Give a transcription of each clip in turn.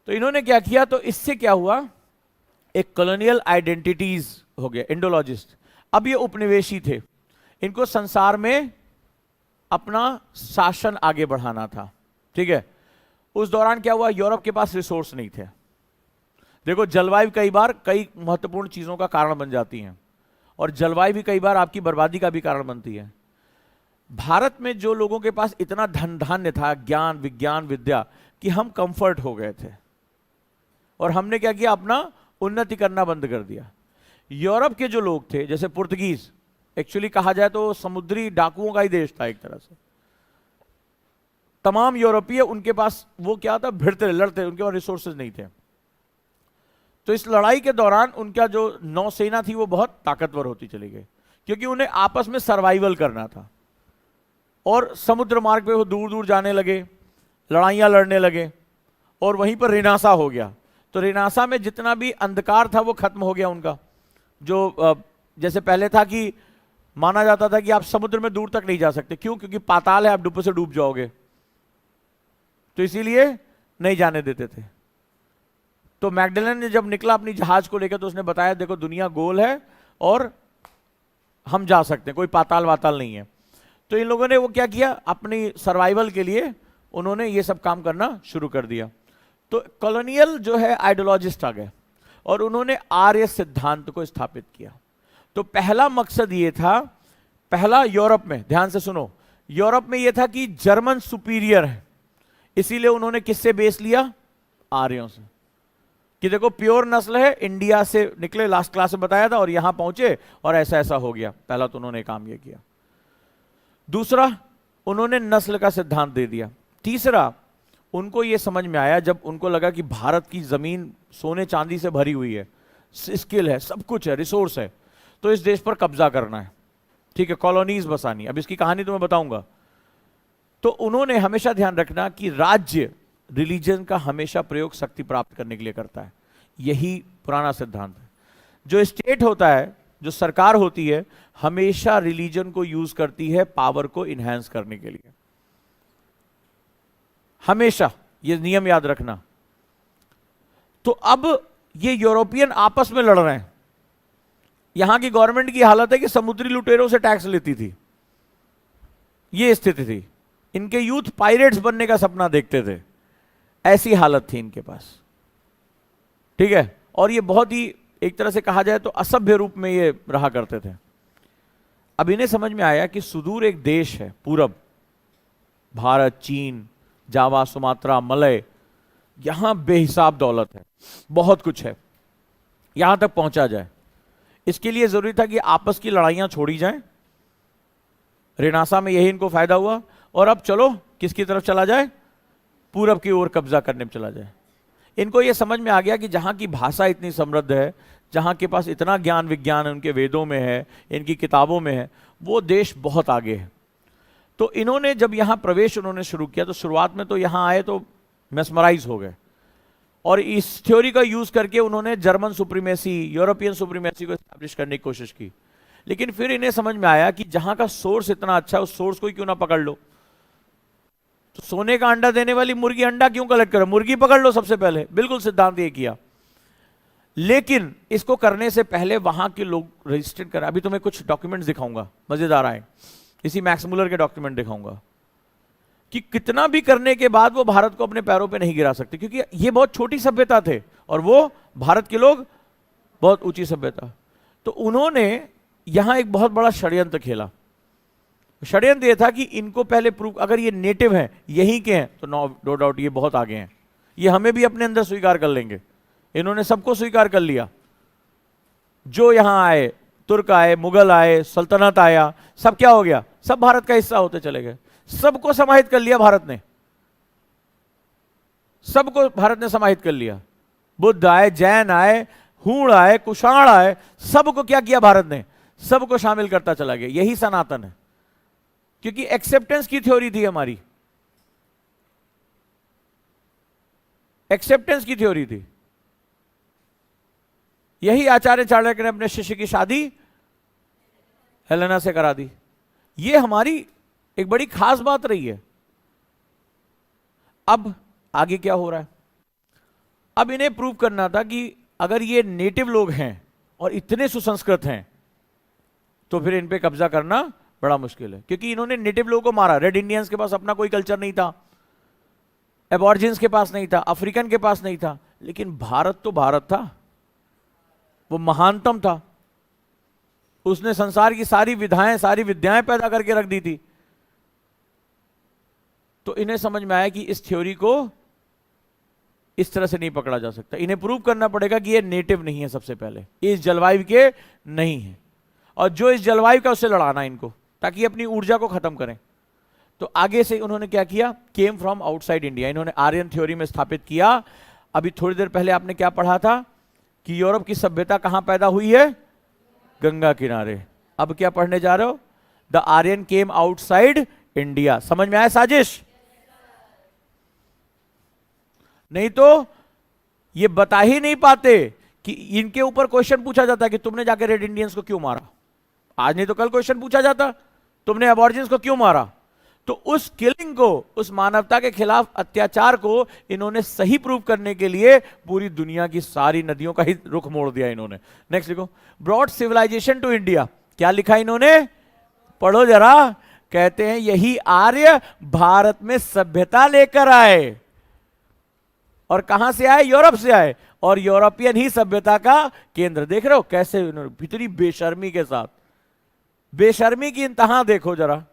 तो इन्होंने क्या किया, तो इससे क्या हुआ, एक कॉलोनियल आइडेंटिटीज हो गया, इंडोलॉजिस्ट। अब ये उपनिवेशी थे, इनको संसार में अपना शासन आगे बढ़ाना था, ठीक है। उस दौरान क्या हुआ, यूरोप के पास रिसोर्स नहीं थे। देखो जलवायु कई बार कई महत्वपूर्ण चीजों का कारण बन जाती है, और जलवायु भी कई बार आपकी बर्बादी का भी कारण बनती है। भारत में जो लोगों के पास इतना धन धान्य था, ज्ञान विज्ञान विद्या, कि हम कंफर्ट हो गए थे और हमने क्या किया, अपना उन्नति करना बंद कर दिया। यूरोप के जो लोग थे, जैसे पुर्तगीज, एक्चुअली कहा जाए तो समुद्री डाकुओं का ही देश था एक तरह से। तमाम यूरोपीय, उनके पास वो क्या था, भिड़ते लड़ते, उनके पास रिसोर्सेज नहीं थे। तो इस लड़ाई के दौरान उनका जो नौसेना थी वो बहुत ताकतवर होती चली गई, क्योंकि उन्हें आपस में सर्वाइवल करना था। और समुद्र मार्ग पे वो दूर दूर जाने लगे, लड़ाइयां लड़ने लगे, और वहीं पर रेनासा हो गया। तो रेनासा में जितना भी अंधकार था वो खत्म हो गया उनका। जो जैसे पहले था कि माना जाता था कि आप समुद्र में दूर तक नहीं जा सकते, क्यों, क्योंकि पाताल है, आप डूब से डूब जाओगे, तो इसीलिए नहीं जाने देते थे। तो मैगडेलन ने जब निकला अपनी जहाज को लेकर, तो उसने बताया देखो दुनिया गोल है और हम जा सकते हैं, कोई पाताल वाताल नहीं है। तो इन लोगों ने वो क्या किया, अपनी सर्वाइवल के लिए उन्होंने ये सब काम करना शुरू कर दिया। तो कॉलोनियल जो है आइडियोलॉजिस्ट आ गए और उन्होंने आर्य सिद्धांत को स्थापित किया। तो पहला मकसद ये था, पहला यूरोप में, ध्यान से सुनो, यूरोप में ये था कि जर्मन सुपीरियर है, इसीलिए उन्होंने किससे बेस लिया, आर्यों से, कि देखो प्योर नस्ल है, इंडिया से निकले, लास्ट क्लास में बताया था, और यहां पहुंचे और ऐसा ऐसा हो गया। पहला तो उन्होंने काम ये किया। दूसरा, उन्होंने नस्ल का सिद्धांत दे दिया। तीसरा, उनको ये समझ में आया, जब उनको लगा कि भारत की जमीन सोने चांदी से भरी हुई है, स्किल है, सब कुछ है, रिसोर्स है, तो इस देश पर कब्जा करना है, ठीक है, कॉलोनीज बसानी। अब इसकी कहानी तो मैं बताऊंगा। तो उन्होंने हमेशा ध्यान रखना कि राज्य रिलीजन का हमेशा प्रयोग शक्ति प्राप्त करने के लिए करता है, यही पुराना सिद्धांत है। जो स्टेट होता है, जो सरकार होती है, हमेशा रिलीजन को यूज करती है पावर को इनहेंस करने के लिए, हमेशा, ये नियम याद रखना। तो अब ये यूरोपियन आपस में लड़ रहे हैं। यहां की गवर्नमेंट की हालत है कि समुद्री लुटेरों से टैक्स लेती थी, ये स्थिति थी। इनके यूथ पायरेट्स बनने का सपना देखते थे, ऐसी हालत थी इनके पास, ठीक है। और ये बहुत ही, एक तरह से कहा जाए तो असभ्य रूप में ये रहा करते थे। अब इन्हें समझ में आया कि सुदूर एक देश है पूरब, भारत, चीन, जावा, सुमात्रा, मलय, यहां बेहिसाब दौलत है, बहुत कुछ है, यहां तक पहुंचा जाए। इसके लिए जरूरी था कि आपस की लड़ाइयां छोड़ी जाएं। रेनासा में यही इनको फायदा हुआ, और अब चलो किसकी तरफ चला जाए, पूरब की ओर कब्जा करने में चला जाए। इनको यह समझ में आ गया कि जहां की भाषा इतनी समृद्ध है, जहां के पास इतना ज्ञान विज्ञान उनके वेदों में है, इनकी किताबों में है, वो देश बहुत आगे है। तो इन्होंने जब यहां प्रवेश उन्होंने शुरू किया, तो शुरुआत में तो यहां आए तो मेस्मराइज हो गए, और इस थ्योरी का यूज करके उन्होंने जर्मन सुप्रीमेसी, यूरोपियन सुप्रीमेसी को एस्टैब्लिश करने की कोशिश की। लेकिन फिर इन्हें समझ में आया कि जहां का सोर्स इतना अच्छा है, उस सोर्स को ही क्यों ना पकड़ लो। तो सोने का अंडा देने वाली मुर्गी अंडा क्यों कलेक्ट करे, मुर्गी पकड़ लो सबसे पहले, बिल्कुल सिद्धांत ये किया। लेकिन इसको करने से पहले वहां के लोग रजिस्टर्ड करें। अभी तुम्हें कुछ डॉक्यूमेंट्स दिखाऊंगा, मजेदार आए, इसी मैक्स मुलर के डॉक्यूमेंट दिखाऊंगा, कि कितना भी करने के बाद वो भारत को अपने पैरों पे नहीं गिरा सकते, क्योंकि ये बहुत छोटी सभ्यता थे और वो भारत के लोग बहुत ऊंची सभ्यता। तो उन्होंने यहां एक बहुत बड़ा षड्यंत्र खेला। षड्यंत्र ये था कि इनको पहले प्रूव, अगर ये नेटिव हैं, यहीं के हैं, तो नो डाउट ये बहुत आगे हैं, ये हमें भी अपने अंदर स्वीकार कर लेंगे। इन्होंने सबको स्वीकार कर लिया, जो यहां आए, तुर्क आए, मुगल आए, सल्तनत आया, सब क्या हो गया, सब भारत का हिस्सा होते चले गए, सबको समाहित कर लिया भारत ने, सबको भारत ने समाहित कर लिया। बुद्ध आए, जैन आए, हूण आए, कुषाण आए, सबको क्या किया भारत ने, सबको शामिल करता चला गया। यही सनातन है, क्योंकि एक्सेप्टेंस की थ्योरी थी हमारी, एक्सेप्टेंस की थ्योरी थी। यही आचार्य चाणक्य ने अपने शिष्य की शादी हेलेना से करा दी। यह हमारी एक बड़ी खास बात रही है। अब आगे क्या हो रहा है, अब इन्हें प्रूव करना था कि अगर ये नेटिव लोग हैं और इतने सुसंस्कृत हैं तो फिर इन पे कब्जा करना बड़ा मुश्किल है, क्योंकि इन्होंने नेटिव लोगों को मारा। रेड इंडियंस के पास अपना कोई कल्चर नहीं था, एबॉर्जिन्स के पास नहीं था, अफ्रीकन के पास नहीं था, लेकिन भारत तो भारत था, वो महानतम था। उसने संसार की सारी विधाएं, सारी विद्याएं पैदा करके रख दी थी। तो इन्हें समझ में आया कि इस थ्योरी को इस तरह से नहीं पकड़ा जा सकता, इन्हें प्रूव करना पड़ेगा कि ये नेटिव नहीं है, सबसे पहले ये इस जलवायु के नहीं है, और जो इस जलवायु का उससे लड़ाना इनको, ताकि अपनी ऊर्जा को खत्म करें। तो आगे से उन्होंने क्या किया, केम फ्रॉम आउटसाइड इंडिया, इन्होंने आर्यन थ्योरी में स्थापित किया। अभी थोड़ी देर पहले आपने क्या पढ़ा था कि यूरोप की सभ्यता कहां पैदा हुई है, गंगा किनारे। अब क्या पढ़ने जा रहे हो, the Aryan came outside India. समझ में आया साजिश? नहीं तो ये बता ही नहीं पाते कि इनके ऊपर क्वेश्चन पूछा जाता कि तुमने जाके रेड इंडियंस को क्यों मारा, आज नहीं तो कल क्वेश्चन पूछा जाता तुमने एबॉर्जिन्स को क्यों मारा। तो उस किलिंग को, उस मानवता के खिलाफ अत्याचार को इन्होंने सही प्रूव करने के लिए पूरी दुनिया की सारी नदियों का ही रुख मोड़ दिया इन्होंने। नेक्स्ट लिखो, ब्रॉड सिविलाइजेशन टू इंडिया। क्या लिखा इन्होंने, पढ़ो जरा। कहते हैं यही आर्य भारत में सभ्यता लेकर आए, और कहां से आए, यूरोप से आए, और यूरोपियन ही सभ्यता का केंद्र। देख रहे हो कैसे इतनी बेशर्मी के साथ, बेशर्मी की इंतहा देखो जरा,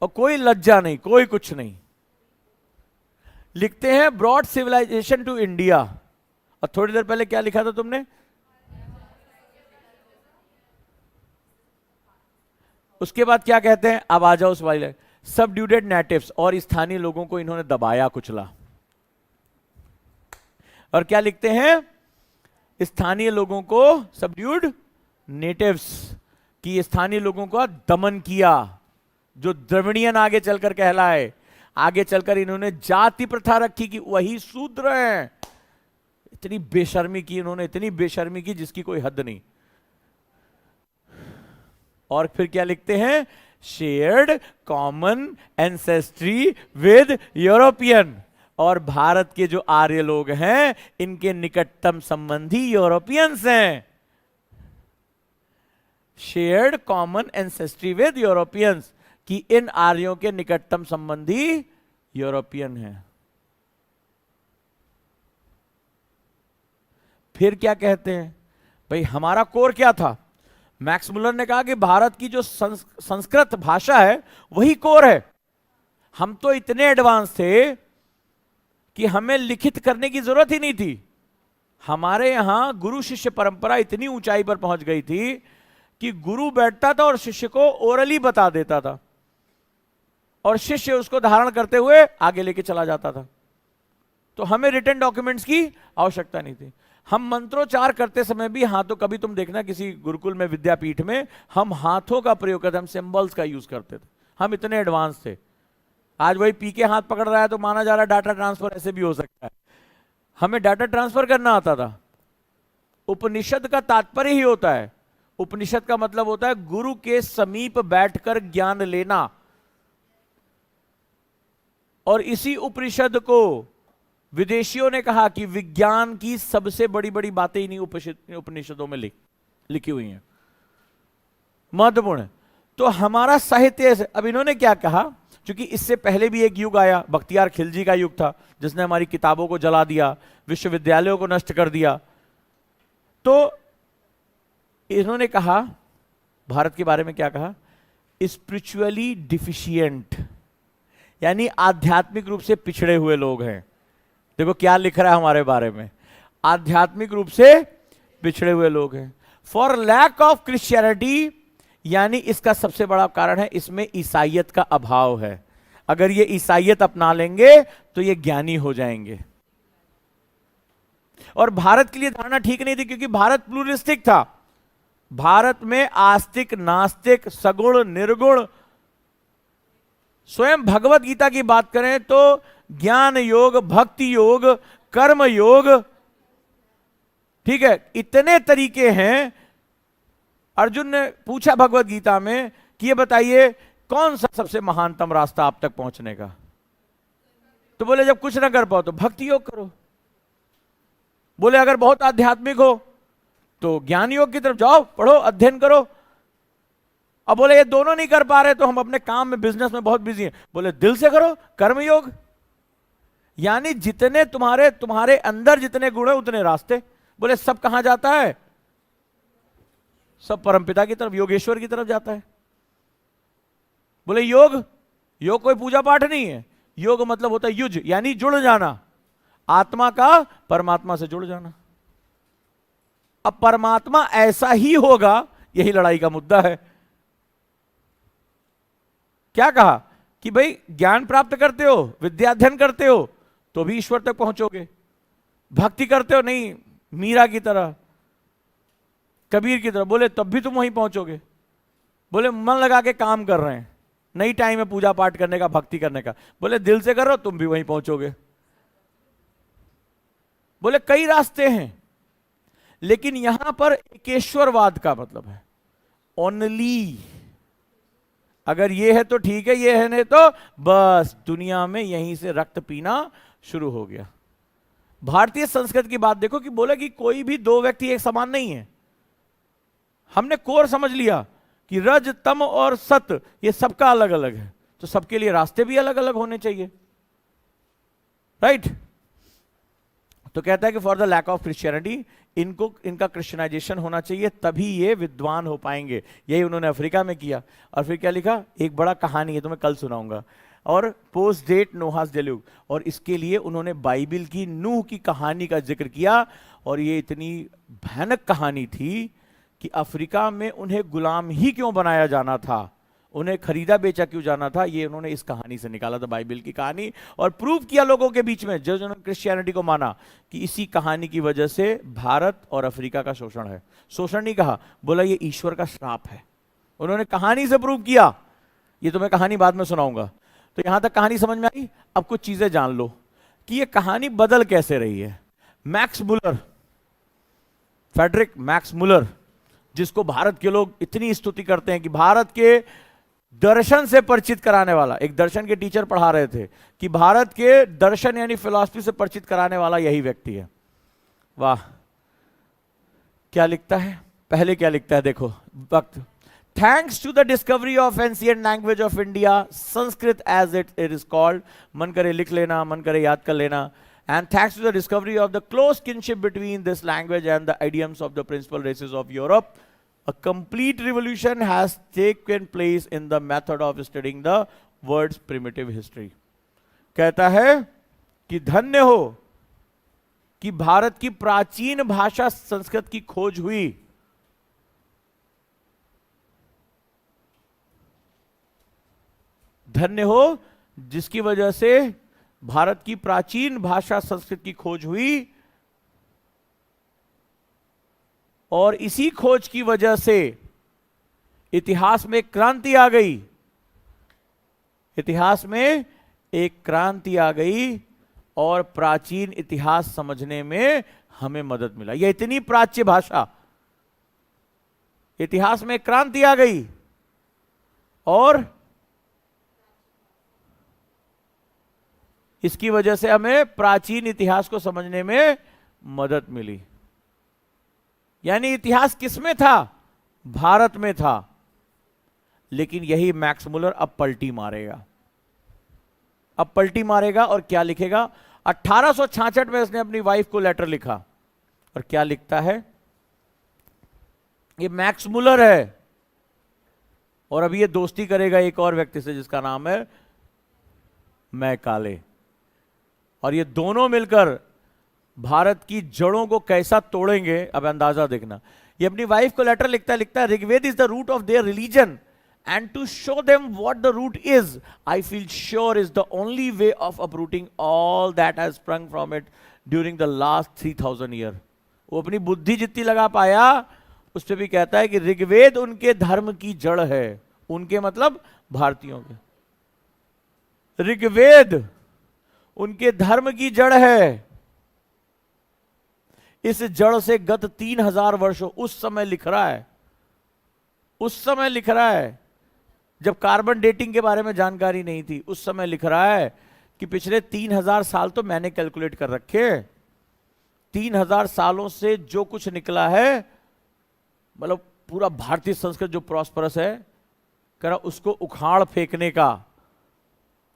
और कोई लज्जा नहीं, कोई कुछ नहीं। लिखते हैं ब्रॉड सिविलाइजेशन टू इंडिया, और थोड़ी देर पहले क्या लिखा था तुमने, उसके बाद क्या कहते हैं, अब आ जाओ उस वाले, सबड्यूडेड नेटिव्स, और स्थानीय लोगों को इन्होंने दबाया कुचला। और क्या लिखते हैं, स्थानीय लोगों को, सबड्यूड नेटिव्स, की स्थानीय लोगों का दमन किया, जो द्रविड़ियन आगे चलकर कहलाए। आगे चलकर इन्होंने जाति प्रथा रखी कि वही शूद्र हैं। इतनी बेशर्मी की इन्होंने, इतनी बेशर्मी की जिसकी कोई हद नहीं। और फिर क्या लिखते हैं, shared common ancestry with European, और भारत के जो आर्य लोग हैं इनके निकटतम संबंधी यूरोपियंस हैं। Shared common ancestry with Europeans, कि इन आर्यों के निकटतम संबंधी यूरोपियन हैं। फिर क्या कहते हैं, भाई हमारा कोर क्या था, मैक्स मुलर ने कहा कि भारत की जो संस्कृत भाषा है वही कोर है। हम तो इतने एडवांस थे कि हमें लिखित करने की जरूरत ही नहीं थी। हमारे यहां गुरु शिष्य परंपरा इतनी ऊंचाई पर पहुंच गई थी कि गुरु बैठता था और शिष्य को ओरली बता देता था, और शिष्य उसको धारण करते हुए आगे लेके चला जाता था। तो हमें रिटन डॉक्यूमेंट्स की आवश्यकता नहीं थी। हम मंत्रोच्चार करते समय भी हाथों, कभी तुम देखना किसी गुरुकुल में, विद्यापीठ में, हम हाथों का प्रयोग करते, हम सिंबल्स का यूज करते थे। हम इतने एडवांस थे। आज वही पी के हाथ पकड़ रहा है तो माना जा रहा है डाटा ट्रांसफर ऐसे भी हो सकता है। हमें डाटा ट्रांसफर करना आता था। उपनिषद का तात्पर्य ही होता है, उपनिषद का मतलब होता है गुरु के समीप बैठकर ज्ञान लेना, और इसी उपनिषद को विदेशियों ने कहा कि विज्ञान की सबसे बड़ी बड़ी बातें इन्हीं उपनिषदों में लिखी हुई हैं। महत्वपूर्ण है। तो हमारा साहित्य, अब इन्होंने क्या कहा, क्योंकि इससे पहले भी एक युग आया, बख्तियार खिलजी का युग था, जिसने हमारी किताबों को जला दिया, विश्वविद्यालयों को नष्ट कर दिया। तो इन्होंने कहा, भारत के बारे में क्या कहा, स्पिरिचुअली डिफिशिएंट, यानी आध्यात्मिक रूप से पिछड़े हुए लोग हैं। देखो क्या लिख रहा है हमारे बारे में, आध्यात्मिक रूप से पिछड़े हुए लोग हैं। फॉर लैक ऑफ क्रिश्चियनिटी, यानी इसका सबसे बड़ा कारण है इसमें ईसाइयत का अभाव है। अगर ये ईसाइयत अपना लेंगे तो ये ज्ञानी हो जाएंगे। और भारत के लिए धारणा ठीक नहीं थी, क्योंकि भारत प्लूरिस्टिक था। भारत में आस्तिक, नास्तिक, सगुण, निर्गुण, स्वयं भगवत गीता की बात करें तो ज्ञान योग, भक्ति योग, कर्म योग, ठीक है, इतने तरीके हैं। अर्जुन ने पूछा भगवत गीता में कि ये बताइए कौन सा सबसे महानतम रास्ता आप तक पहुंचने का, तो बोले जब कुछ ना कर पाओ तो भक्ति योग करो। बोले अगर बहुत आध्यात्मिक हो तो ज्ञान योग की तरफ जाओ, पढ़ो, अध्ययन करो। अब बोले ये दोनों नहीं कर पा रहे तो हम अपने काम में, बिजनेस में बहुत बिजी हैं। बोले दिल से करो कर्म योग। यानी जितने तुम्हारे अंदर जितने गुण है उतने रास्ते। बोले सब कहां जाता है? सब परमपिता की तरफ, योगेश्वर की तरफ जाता है। बोले योग कोई पूजा पाठ नहीं है। योग मतलब होता है युज, यानी जुड़ जाना, आत्मा का परमात्मा से जुड़ जाना। अब परमात्मा ऐसा ही होगा, यही लड़ाई का मुद्दा है। क्या कहा कि भाई ज्ञान प्राप्त करते हो, विद्या अध्ययन करते हो तो भी ईश्वर तक पहुंचोगे। भक्ति करते हो, नहीं मीरा की तरह, कबीर की तरह, बोले तब भी तुम वहीं पहुंचोगे। बोले मन लगा के काम कर रहे हैं, नहीं टाइम है पूजा पाठ करने का, भक्ति करने का, बोले दिल से करो तुम भी वहीं पहुंचोगे। बोले कई रास्ते हैं, लेकिन यहां पर एकेश्वरवाद का मतलब है ओनली। अगर ये है तो ठीक है, ये है नहीं तो बस दुनिया में यहीं से रक्त पीना शुरू हो गया। भारतीय संस्कृति की बात देखो कि बोले कि कोई भी दो व्यक्ति एक समान नहीं है। हमने कोर समझ लिया कि रज तम और सत ये सबका अलग अलग है, तो सबके लिए रास्ते भी अलग अलग होने चाहिए, राइट। तो कहता है कि for the lack of Christianity, इनका क्रिश्चियनाइजेशन होना चाहिए, तभी ये विद्वान हो पाएंगे। यही उन्होंने अफ्रीका में किया। और फिर क्या लिखा, एक बड़ा कहानी है, तो मैं कल सुनाऊंगा। और पोस्ट डेट नोहास डेल्यूग, और इसके लिए उन्होंने बाइबिल की नूह की कहानी का जिक्र किया। और ये इतनी भयानक कहानी थी कि अफ्रीका में उन्हें गुलाम ही क्यों बनाया जाना था, उन्हें खरीदा बेचा क्यों जाना था, ये उन्होंने इस कहानी से निकाला था, बाइबिल की कहानी। और प्रूव किया लोगों के बीच में, जिन्होंने क्रिश्चियनिटी को माना, कि इसी कहानी की वजह से भारत और अफ्रीका का शोषण है। शोषण नहीं कहा, बोला ये ईश्वर का श्राप है। उन्होंने कहानी से प्रूव किया। ये तो मैं कहानी बाद में सुनाऊंगा। तो यहां तक कहानी समझ में आई। अब कुछ चीजें जान लो कि ये कहानी बदल कैसे रही है। Max Muller, Friedrich Max Muller, जिसको भारत के लोग इतनी स्तुति करते हैं कि भारत के दर्शन से परिचित कराने वाला, एक दर्शन के टीचर पढ़ा रहे थे कि भारत के दर्शन यानी फिलॉसफी से परिचित कराने वाला यही व्यक्ति है। वाह, क्या लिखता है, पहले क्या लिखता है देखो वक्त। Thanks to the discovery of ancient language of India, Sanskrit as it is called, मन करे लिख लेना, मन करे याद कर लेना। And thanks to the discovery of the close kinship between this language and the idioms of the principal races of Europe, a complete revolution has taken place in the method of studying the world's primitive history. कहता है कि धन्य हो कि भारत की प्राचीन भाषा संस्कृत की खोज हुई। धन्य हो जिसकी वजह से भारत की प्राचीन भाषा संस्कृत की खोज हुई, और इसी खोज की वजह से इतिहास में क्रांति आ गई। इतिहास में एक क्रांति आ गई और प्राचीन इतिहास समझने में हमें मदद मिला। यह इतनी प्राच्य भाषा, इतिहास में क्रांति आ गई और इसकी वजह से हमें प्राचीन इतिहास को समझने में मदद मिली। यानी इतिहास किसमें था? भारत में था। लेकिन यही मैक्स मुलर अब पलटी मारेगा। अब पलटी मारेगा और क्या लिखेगा? 1866 में उसने अपनी वाइफ को लेटर लिखा, और क्या लिखता है? ये मैक्स मुलर है, और अभी ये दोस्ती करेगा एक और व्यक्ति से जिसका नाम है मैकाले, और ये दोनों मिलकर भारत की जड़ों को कैसा तोड़ेंगे, अब अंदाजा देखना। ये अपनी वाइफ को लेटर लिखता है Rigveda is the root of their religion, and to show them what the root is, I feel sure is the only way of uprooting all that has sprung from it during the last 3000 years. वो अपनी बुद्धि जितनी लगा पाया उस पर भी कहता है कि ऋग्वेद उनके धर्म की जड़ है। उनके मतलब भारतीयों के। ऋग्वेद उनके धर्म की जड़ है। इस जड़ से गत 3000 वर्षों, उस समय लिख रहा है, उस समय लिख रहा है जब कार्बन डेटिंग के बारे में जानकारी नहीं थी, उस समय लिख रहा है कि पिछले 3000 साल तो मैंने कैलकुलेट कर रखे, 3000 सालों से जो कुछ निकला है, मतलब पूरा भारतीय संस्कृति जो प्रॉस्परस है, करा उसको उखाड़ फेंकने का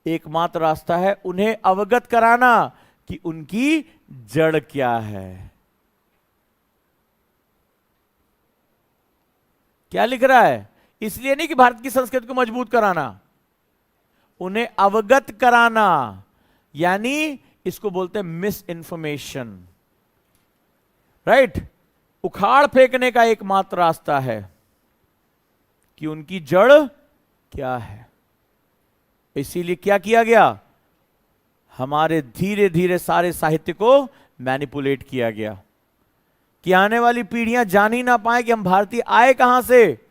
एकमात्र रास्ता है उन्हें अवगत कराना कि उनकी जड़ क्या है। क्या लिख रहा है? इसलिए नहीं कि भारत की संस्कृति को मजबूत कराना, उन्हें अवगत कराना, यानी इसको बोलते हैं मिस इंफॉर्मेशन, राइट। उखाड़ फेंकने का एकमात्र रास्ता है कि उनकी जड़ क्या है। इसीलिए क्या किया गया? हमारे धीरे धीरे सारे साहित्य को मैनिपुलेट किया गया कि आने वाली पीढ़ियां जान ही ना पाए कि हम भारतीय आए कहां से।